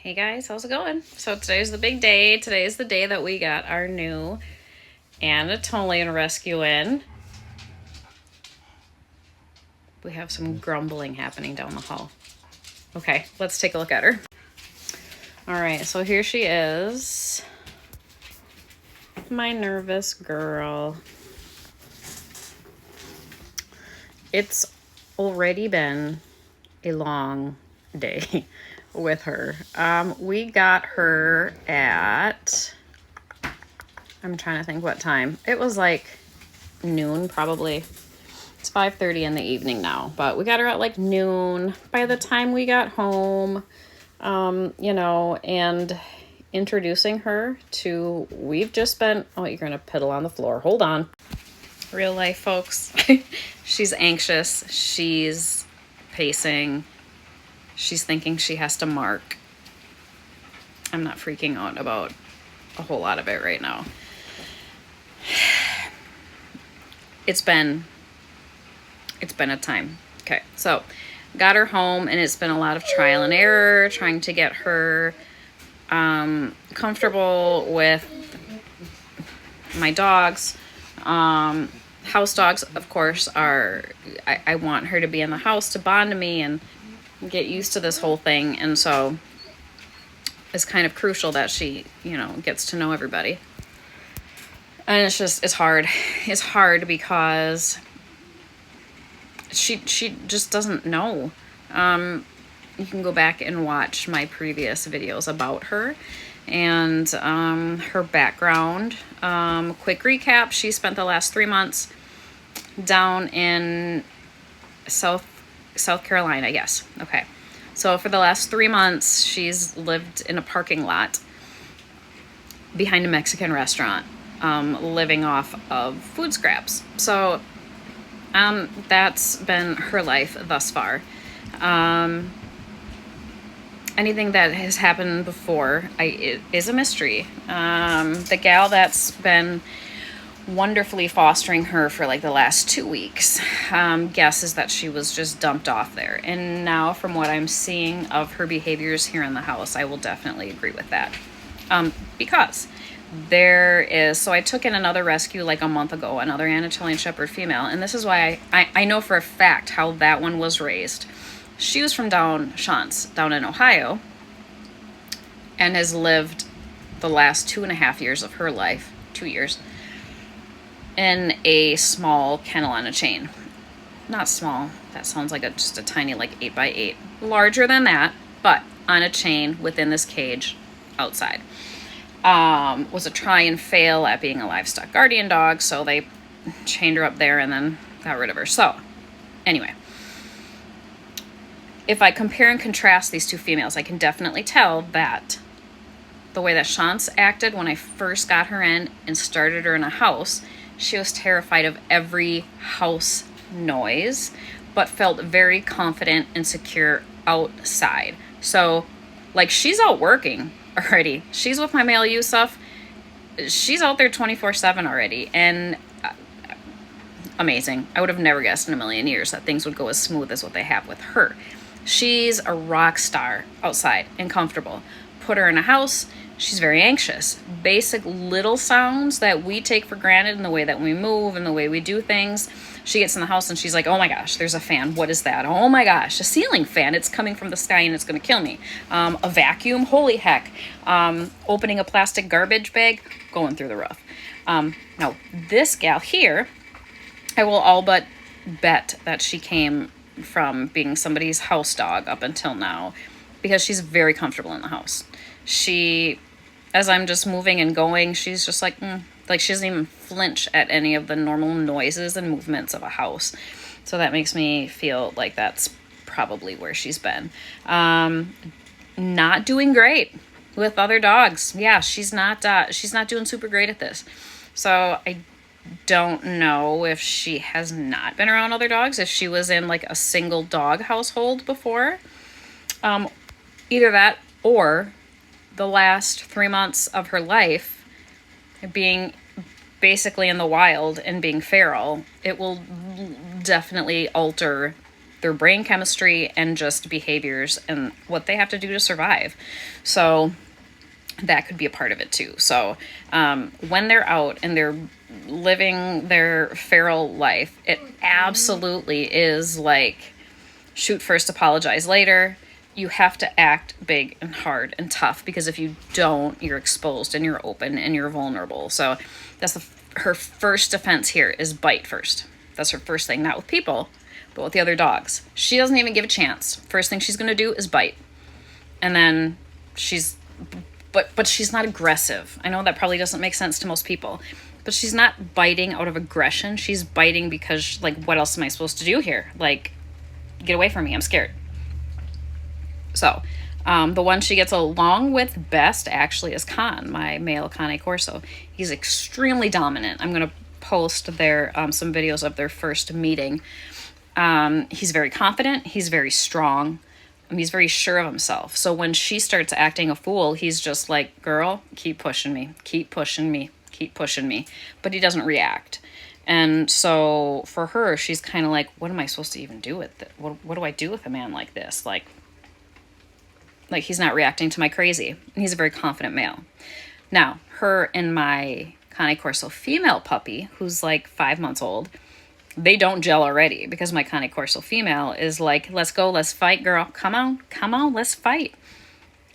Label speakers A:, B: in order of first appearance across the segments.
A: Hey guys, how's it going? So today's the big day. Today is the day that we got our new Anatolian rescue in. We have some grumbling happening down the hall. Okay, let's take a look at her. All right, so here she is. My nervous girl. It's already been a long day with her. We got her at, I'm trying to think what time. It was like noon probably. It's 5:30 in the evening now, but we got her at like noon. By the time we got home, and introducing her to, we've just been, oh, you're gonna piddle on the floor. Hold on. Real life, folks. She's anxious. She's pacing. She's thinking she has to mark. I'm not freaking out about a whole lot of it right now. It's been a time. Okay, so got her home, and it's been a lot of trial and error trying to get her comfortable with my dogs. House dogs, of course, I want her to be in the house to bond to me and get used to this whole thing, and so it's kind of crucial that she, gets to know everybody. And it's hard. It's hard because she just doesn't know. You can go back and watch my previous videos about her and her background. Quick recap, she spent the last 3 months down in South Carolina, I guess. Okay. So for the last 3 months, she's lived in a parking lot behind a Mexican restaurant, living off of food scraps. So that's been her life thus far. Anything that has happened before it is a mystery. The gal that's been wonderfully fostering her for like the last 2 weeks guesses that she was just dumped off there. And now from what I'm seeing of her behaviors here in the house, I will definitely agree with that. Because so I took in another rescue like a month ago, another Anatolian Shepherd female, and this is why I know for a fact how that one was raised. She was from Shantz, down in Ohio, and has lived the last 2.5 years of her life, 2 years, in a small kennel on a chain. Not small, that sounds like just a tiny, like 8x8. Larger than that, but on a chain within this cage outside. Was a try and fail at being a livestock guardian dog, so they chained her up there and then got rid of her. So, anyway, if I compare and contrast these two females, I can definitely tell that the way that Shantz acted when I first got her in and started her in a house, she was terrified of every house noise, but felt very confident and secure outside. So, like, she's out working already. She's with my male Yusuf. She's out there 24/7 already, and amazing. I would have never guessed in a million years that things would go as smooth as what they have with her. She's a rock star outside and comfortable. Put her in a house, she's very anxious. Basic little sounds that we take for granted in the way that we move and the way we do things. She gets in the house and she's like, oh my gosh, there's a fan. What is that? Oh my gosh, a ceiling fan. It's coming from the sky and it's going to kill me. A vacuum? Holy heck. Opening a plastic garbage bag? Going through the roof. Now, this gal here, I will all but bet that she came from being somebody's house dog up until now, because she's very comfortable in the house. She, as I'm just moving and going, she's just like she doesn't even flinch at any of the normal noises and movements of a house. So that makes me feel like that's probably where she's been. Not doing great with other dogs. Yeah, she's not doing super great at this. So I don't know if she has not been around other dogs, if she was in like a single dog household before. Either that or the last 3 months of her life being basically in the wild and being feral, it will definitely alter their brain chemistry and just behaviors and what they have to do to survive. So that could be a part of it too. So when they're out and they're living their feral life, it absolutely is like shoot first, apologize later. You have to act big and hard and tough, because if you don't, you're exposed and you're open and you're vulnerable. So that's her first defense here is bite first. That's her first thing, not with people, but with the other dogs. She doesn't even give a chance. First thing she's going to do is bite. And then but she's not aggressive. I know that probably doesn't make sense to most people, but she's not biting out of aggression. She's biting because, like, what else am I supposed to do here? Like, get away from me. I'm scared. So, the one she gets along with best actually is Khan, my male Cane Corso. He's extremely dominant. I'm going to post some videos of their first meeting. He's very confident. He's very strong. He's very sure of himself. So when she starts acting a fool, he's just like, girl, keep pushing me, keep pushing me, keep pushing me. But he doesn't react. And so for her, she's kind of like, what am I supposed to even do with it? What do I do with a man like this? Like he's not reacting to my crazy. And he's a very confident male. Now, her and my Cane Corso female puppy, who's like 5 months old, they don't gel already, because my Cane Corso female is like, let's go, let's fight, girl. Come on, let's fight.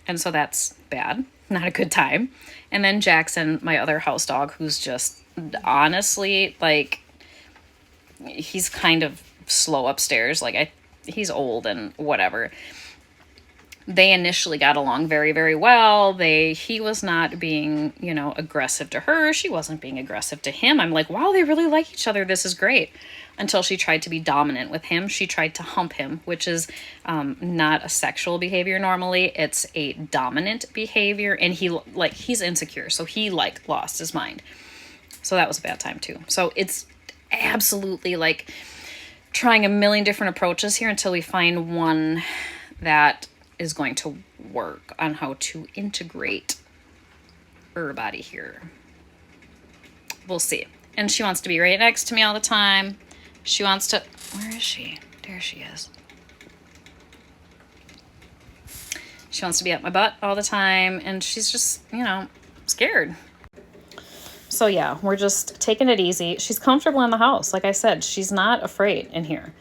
A: And so that's bad. Not a good time. And then Jackson, my other house dog, who's just honestly, like, he's kind of slow upstairs. Like, he's old and whatever. They initially got along very, very well. He was not being, aggressive to her. She wasn't being aggressive to him. I'm like, wow, they really like each other. This is great. Until she tried to be dominant with him. She tried to hump him, which is not a sexual behavior normally. It's a dominant behavior. And he's insecure. So he lost his mind. So that was a bad time too. So it's absolutely like trying a million different approaches here until we find one that is going to work on how to integrate her body here. We'll see. And she wants to be right next to me all the time. She wants to... Where is she? There she is. She wants to be up my butt all the time. And she's just, scared. So yeah, we're just taking it easy. She's comfortable in the house. Like I said, she's not afraid in here.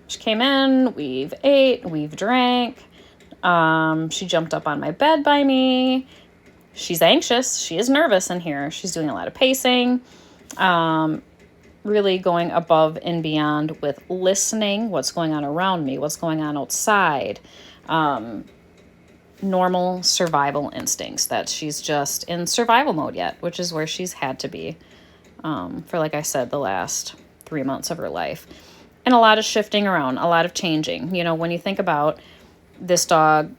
A: She came in, we've ate, we've drank. She jumped up on my bed by me. She's anxious. She is nervous in here. She's doing a lot of pacing. Really going above and beyond with listening, what's going on around me, what's going on outside. Normal survival instincts, that she's just in survival mode yet, which is where she's had to be for, like I said, the last 3 months of her life. And a lot of shifting around, a lot of changing. When you think about this dog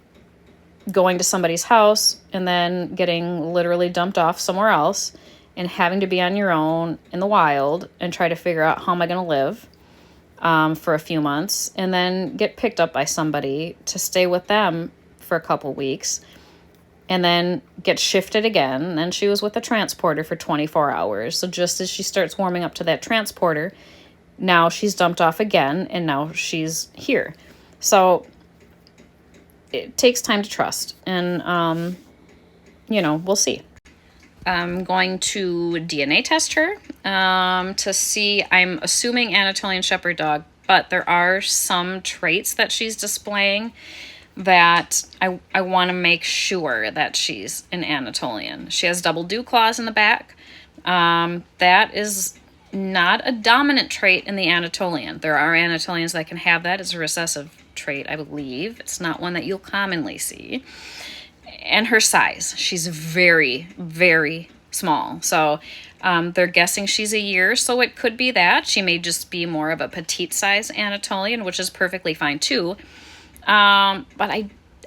A: going to somebody's house and then getting literally dumped off somewhere else and having to be on your own in the wild and try to figure out how am I going to live for a few months, and then get picked up by somebody to stay with them for a couple weeks, and then get shifted again. And then she was with a transporter for 24 hours. So just as she starts warming up to that transporter, now she's dumped off again, and now she's here. So it takes time to trust, and, we'll see. I'm going to DNA test her to see, I'm assuming Anatolian Shepherd dog, but there are some traits that she's displaying that I want to make sure that she's an Anatolian. She has double dew claws in the back. That is not a dominant trait in the Anatolian. There are Anatolians that can have that as a recessive trait, I believe. It's not one that you'll commonly see. And her size. She's very, very small. So they're guessing she's a year, so it could be that. She may just be more of a petite size Anatolian, which is perfectly fine too. But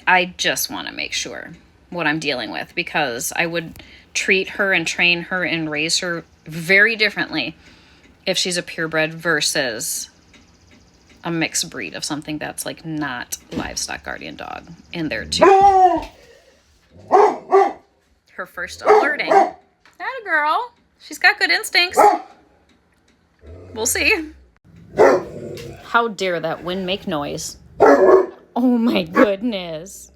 A: I just want to make sure what I'm dealing with, because I would treat her and train her and raise her very differently if she's a purebred versus a mixed breed of something that's like not livestock guardian dog in there too. Her first alerting. That a girl. She's got good instincts. We'll see. How dare that wind make noise? Oh my goodness.